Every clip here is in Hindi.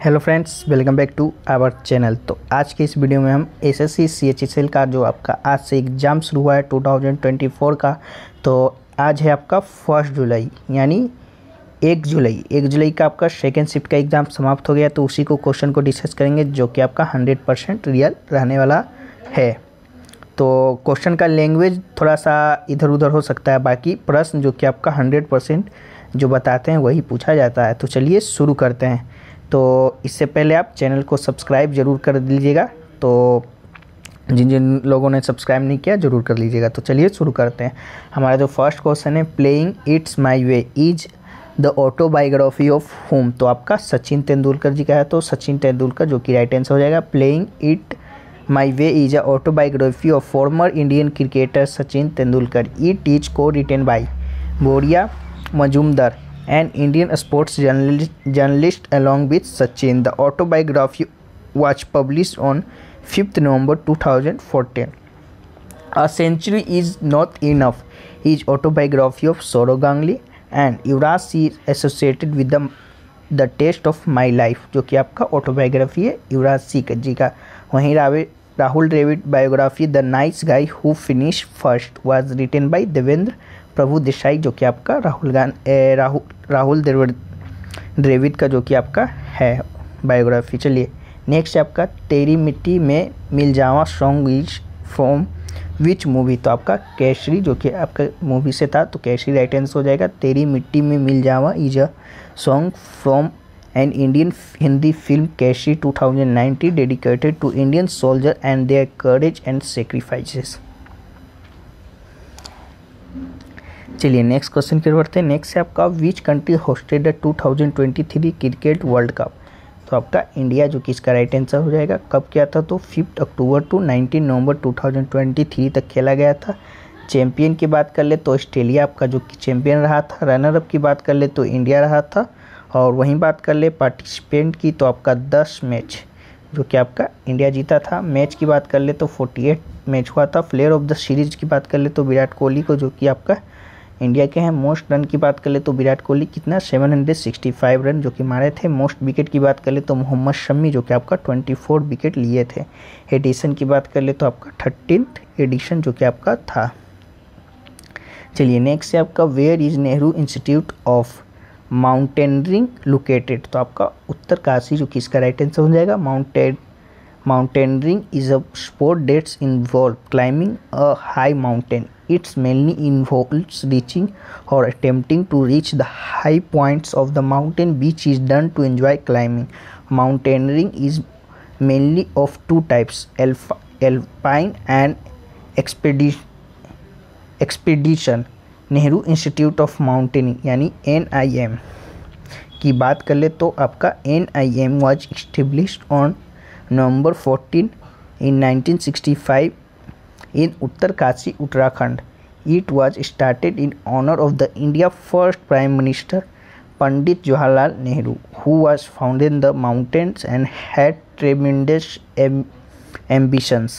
Hello friends, welcome back to our channel. तो आज के इस वीडियो में हम एसएससी सीएचएसएल का जो आपका आज से एग्ज़ाम शुरू हुआ है 2024 का। तो आज है आपका 1 जुलाई यानी 1 जुलाई का आपका सेकेंड शिफ्ट का एग्ज़ाम समाप्त हो गया। तो उसी को क्वेश्चन को डिस्कस करेंगे जो कि आपका 100% रियल रहने वाला है। तो क्वेश्चन का लैंग्वेज थोड़ा सा इधर उधर हो सकता है, बाकी प्रश्न जो कि आपका 100% जो बताते हैं वही पूछा जाता है। तो चलिए शुरू करते हैं। तो इससे पहले आप चैनल को सब्सक्राइब ज़रूर कर लीजिएगा। तो जिन जिन लोगों ने सब्सक्राइब नहीं किया ज़रूर कर लीजिएगा। तो चलिए शुरू करते हैं। हमारा जो फर्स्ट क्वेश्चन है, playing it's my way is the autobiography of home. तो आपका सचिन तेंदुलकर जी का है। तो सचिन तेंदुलकर जो कि राइट आंसर हो जाएगा। Playing it my way is a autobiography of former Indian cricketer Sachin Tendulkar. It is को रिटेन बाई बोरिया Majumdar an Indian sports journalist along with Sachin. The autobiography was published on 5th November 2014. A century is not enough. His autobiography of Sourav Ganguly and Yuvraj Singh associated with the taste of my life, जो कि आपका ऑटोबायोग्राफी है युवराज सिंह जी का। वहीं Rahul Dravid biography the nice guy who finish first was written by Devendra Prabhu Desai, जो कि आपका राहुल द्रविड़ का जो कि आपका है बायोग्राफी। चलिए नेक्स्ट है आपका Teri Mitti Mein Mil Jawan song is from which movie. तो आपका केसरी जो कि आपका मूवी से था, तो केसरी राइट आंसर हो जाएगा। Teri Mitti Mein Mil Jawan is a song from an Indian Hindi film Kesari 2019 dedicated to Indian soldier and their courage and sacrifices. चलिए नेक्स्ट क्वेश्चन की ओर बढ़ते हैं। नेक्स्ट है आपका which country hosted the 2023 cricket world cup. तो आपका इंडिया जो कि इसका राइट आंसर हो जाएगा। कब किया था? तो 5 अक्टूबर टू 19 नवंबर 2023 तक खेला गया था। चैंपियन की बात कर ले तो ऑस्ट्रेलिया आपका जो कि चैंपियन रहा था। रनर अप की बात कर ले तो इंडिया रहा था। और वहीं बात कर ले पार्टिसिपेंट की तो आपका 10 मैच जो कि आपका इंडिया जीता था। मैच की बात कर ले तो 48 मैच हुआ था। प्लेयर ऑफ द सीरीज की बात कर ले तो विराट कोहली को, जो कि आपका इंडिया के हैं। मोस्ट रन की बात कर ले तो विराट कोहली कितना 765 रन जो कि मारे थे। मोस्ट विकेट की बात कर ले तो मोहम्मद शमी जो कि आपका 24 विकेट लिए थे। एडिशन की बात कर ले तो आपका 13th एडिशन जो कि आपका था। चलिए नेक्स्ट है आपका where is Nehru Institute of Mountaineering located. तो आपका उत्तरकाशी जो कि इसका राइट आंसर हो जाएगा। Mountaineering is a sport that involves climbing a high mountain. It mainly involves reaching or attempting to reach the high points of the mountain, which is done to enjoy climbing. Mountaineering is mainly of two types, alpine and expedition. Nehru Institute of Mountaineering यानी NIM की बात कर ले तो आपका NIM was established on November 14 in 1965 in Uttarkashi, Uttarakhand. It was started in honor of the India first Prime Minister Pandit Jawaharlal Nehru, who was founded the mountains and had tremendous ambitions.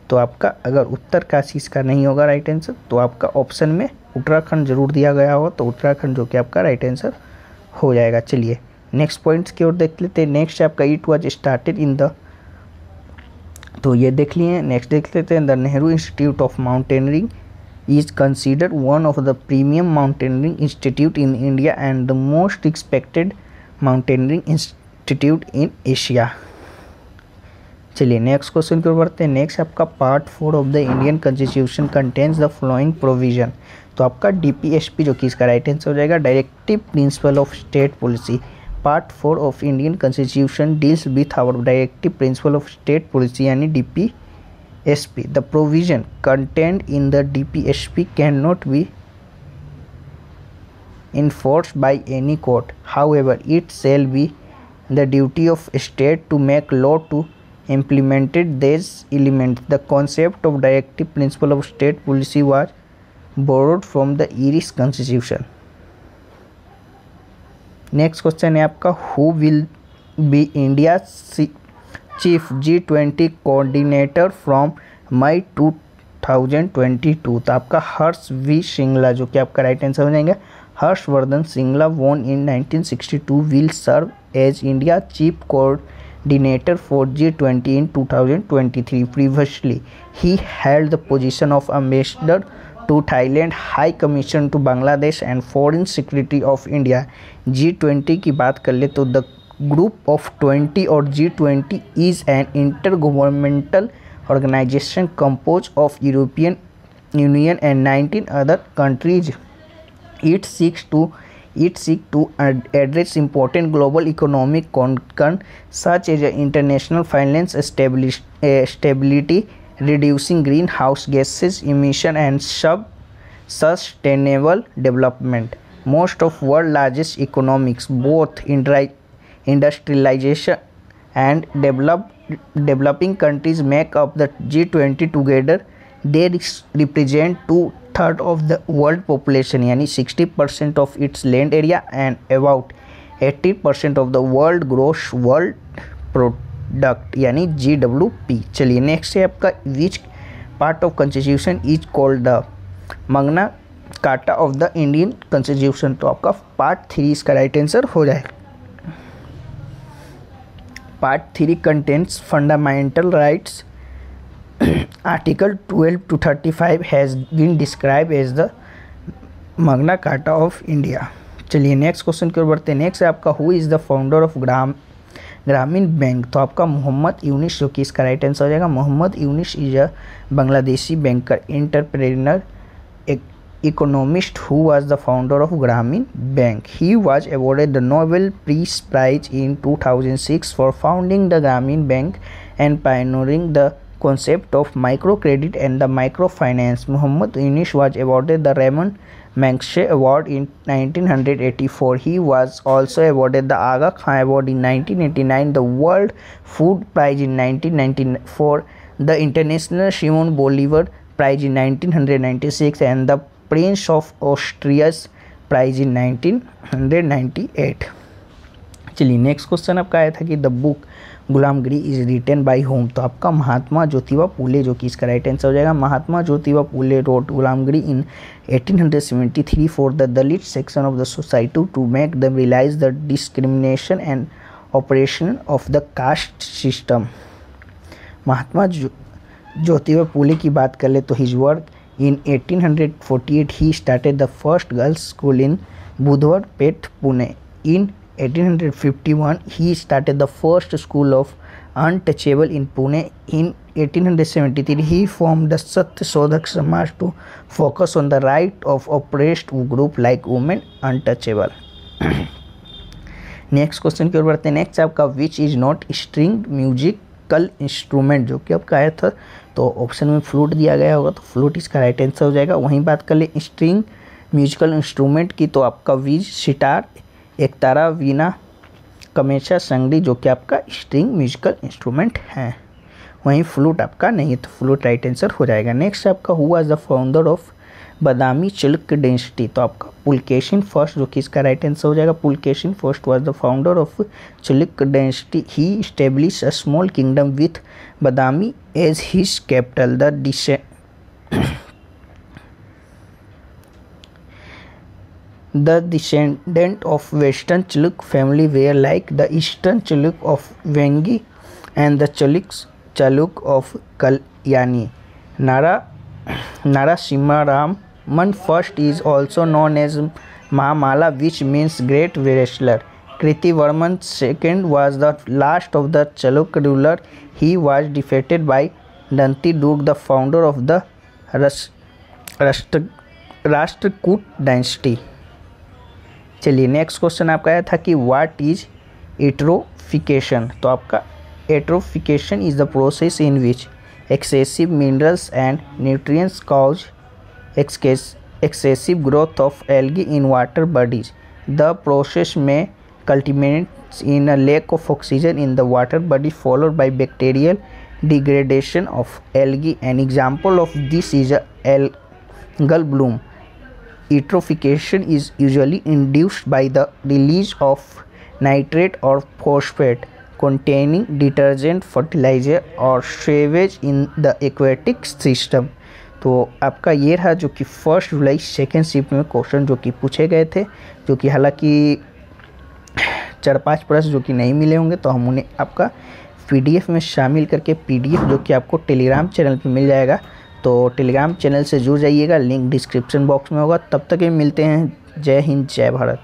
तो आपका अगर उत्तरकाशी इसका नहीं होगा राइट आंसर, तो आपका ऑप्शन में उत्तराखंड जरूर दिया गया होगा। तो उत्तराखंड जो कि आपका राइट आंसर हो जाएगा। चलिए नेक्स्ट पॉइंट्स की ओर देख लेते हैं। नेक्स्ट आपका it was started in the, तो ये देख लिए। नेक्स्ट देख लेते हैं। The Nehru Institute of mountaineering is considered one of the premium mountaineering institute in India and the most respected mountaineering institute in Asia. चलिए नेक्स्ट क्वेश्चन की ओर बढ़ते हैं। नेक्स्ट आपका part 4 of the Indian constitution contains the following provision. तो आपका DPSP जो कि इसका राइट आंसर हो जाएगा। Directive principle of state policy. Part 4 of Indian constitution deals with our directive principle of state policy यानी DPSP। The provision content in the DPSP can not be enforced by any court. However, it shall be the duty of state to make law to implemented these elements. The concept of directive principle of state policy was borrowed from the Irish constitution. Next question है आपका who will be India chief G20 coordinator from May 2022। तो आपका हर्ष V श्रृंगला जो कि आपका राइट आंसर हो जाएगा। Harshvardhan Singla won in 1962 will serve as India Chief Coordinator for G20 in 2023. Previously, he held the position of Ambassador to Thailand, High Commission to Bangladesh and Foreign Secretary of India. G20 की बात कर ले तो द ग्रुप ऑफ 20 और G20 is an intergovernmental organization composed of European Union and 19 other countries. It seeks to address important global economic concerns such as international finance stability, reducing greenhouse gases emission and sustainable development. Most of world's largest economies, both industrialization and developing countries, make up the G20 together. They represent 2/3 of the world population यानी 60% of its land area and about 80% of the world gross world product यानी GWP. चलिए नेक्स्ट है आपका which part of constitution is called the magna carta of the Indian constitution. तो आपका पार्ट 3 इसका राइट आंसर हो जाएगा. Part 3 contents fundamental rights. Article 12 to 35 has been described as the Magna Carta of India. चलिए नेक्स्ट क्वेश्चन की ओर बढ़ते हैं. नेक्स्ट है आपका who is the founder of ग्रामीण बैंक. तो आपका मोहम्मद यूनिस जो कि इसका राइट आंसर हो जाएगा. Muhammad Yunus is a Bangladeshi banker, entrepreneur, economist who was the founder of Grameen Bank. He was awarded the Nobel Peace Prize in 2006 for founding the Grameen Bank and pioneering the concept of microcredit and the microfinance. Muhammad Yunus was awarded the Ramon Magsaysay Award in 1984. He was also awarded the Aga Khan Award in 1989, the World Food Prize in 1994, the International Simon Bolivar Prize in 1996, and the Prince of Austria's Prize in 1998. चलिए नेक्स्ट क्वेश्चन आपका आया था कि the book Gulamgiri is written by home. तो आपका महात्मा ज्योतिबा फुले जो कि इसका राइट आंसर हो जाएगा. महात्मा Jyotiba Phule wrote Gulamgiri in 1873 for the Dalit section of the society to make them realise the discrimination and oppression of the caste system. Mahatma Jyotiba Phule की बात कर ले तो his work in 1848 he started the first girls school in Budhwar-Peth, Pune. In 1851 he started the first school of untouchable in Pune. In 1873 he formed the Satya Sodhak Samaj to focus on the right of oppressed group like women untouchable. Next question की ओर बढ़ते हैं. नेक्स्ट आपका which is not string musical instrument. जो कि आपका आया था तो ऑप्शन में फ्लूट दिया गया होगा तो फ्लूट इसका राइट आंसर हो जाएगा. वहीं बात कर ले स्ट्रिंग म्यूजिकल इंस्ट्रूमेंट की तो आपका वीज, सितार, एकतारा, वीणा, कमेशा, संगड़ी जो कि आपका स्ट्रिंग म्यूजिकल इंस्ट्रूमेंट हैं. वहीं फ्लूट आपका नहीं है तो फ्लूट राइट आंसर हो जाएगा. नेक्स्ट आपका who was the founder of Badami Chalukya dynasty. तो आपका पुलकेशिन फर्स्ट जो कि इसका राइट आंसर हो जाएगा. Pulakeshin first was the founder of Chalukya dynasty. He establish a small kingdom with Badami as his capital. The descendant of Western Chaluk family were like the Eastern Chaluk of Vengi and the Chaluk of Kalyani. Narasimharaman first is also known as Mahamala, which means great wrestler. Kritivarman second was the last of the Chaluk ruler. He was defeated by Danti Durg, the founder of the Rashtrakut dynasty. चलिए नेक्स्ट क्वेश्चन आपका आया था कि व्हाट इज एट्रोफिकेशन. तो आपका eutrophication is the process in which excessive minerals and nutrients cause excessive growth of algae in water bodies. The process may culminate in a lack of oxygen in the water body followed by bacterial degradation of algae. An example of this is algal bloom. Eutrophication is usually induced by the release of nitrate or phosphate containing detergent, fertilizer or sewage in the aquatic system. तो तो आपका ये रहा जो कि 1 जुलाई सेकेंड शिफ्ट में क्वेश्चन जो कि पूछे गए थे, जो कि हालांकि 4-5 प्रश्न जो कि नहीं मिले होंगे, तो हम उन्हें आपका पीडीएफ में शामिल करके पीडीएफ जो कि आपको टेलीग्राम चैनल पे मिल जाएगा। तो टेलीग्राम चैनल से जुड़ जाइएगा, लिंक डिस्क्रिप्शन बॉक्स में होगा। तब तक ये मिलते हैं। जय हिंद, जय भारत।